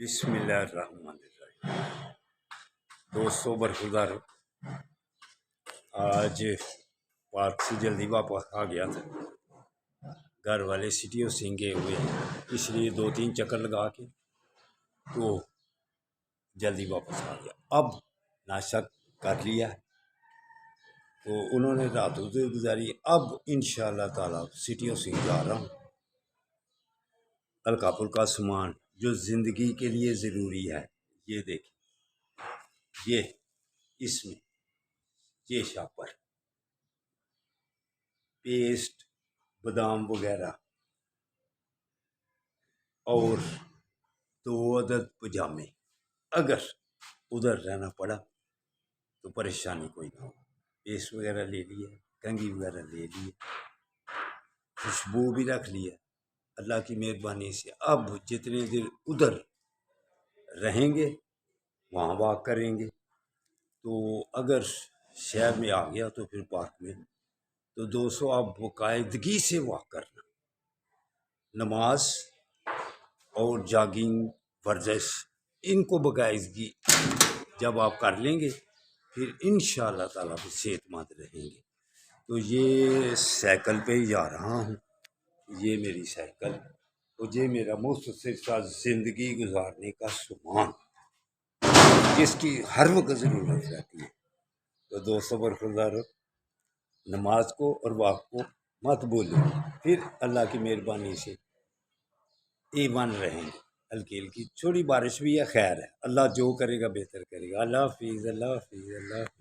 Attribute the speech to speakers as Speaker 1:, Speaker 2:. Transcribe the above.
Speaker 1: بسم اللہ الرحمن الرحیم۔ دوستوں برخودار، آج پارک سے جلدی واپس آ گیا تھا۔ گھر والے سٹیوں سے گئے ہوئے ہیں، اس لیے 2-3 چکر لگا کے تو جلدی واپس آ گیا۔ اب ناشتہ کر لیا ہے تو انہوں نے رات ادھر گزاری۔ اب انشاءاللہ تعالی سٹیوں سے جا رہا ہوں۔ ہلکا پھلکا سامان جو زندگی کے لیے ضروری ہے، یہ دیکھیں، یہ اس میں یہ شاپر، پیسٹ، بادام وغیرہ، اور 2 عدد پجامے۔ اگر ادھر رہنا پڑا تو پریشانی کوئی نہ ہو۔ پیسٹ وغیرہ لے لیے، کنگھی وغیرہ لے لیے، خوشبو بھی رکھ لیا۔ اللہ کی مہربانی سے اب جتنے دیر ادھر رہیں گے وہاں واک کریں گے۔ تو اگر شہر میں آ گیا تو پھر پارک میں تو 200 آپ باقاعدگی سے واک کرنا، نماز اور جاگنگ، ورزش، ان کو باقاعدگی جب آپ کر لیں گے پھر انشاءاللہ تعالیٰ بھی صحت مند رہیں گے۔ تو یہ سائیکل پہ ہی جا رہا ہوں، یہ میری سائیکل اور یہ میرا مختصر سا زندگی گزارنے کا سامان جس کی ہر وقت ضرورت رہتی ہے۔ تو دوستوں برخوردارو، نماز کو اور واک کو مت بھولو، پھر اللہ کی مہربانی سے ایمان رہیں گے۔ ہلکی ہلکی چھوٹی بارش بھی ہے، خیر ہے، اللہ جو کرے گا بہتر کرے گا۔ اللہ حافظ، اللہ حافظ، اللہ حافظ۔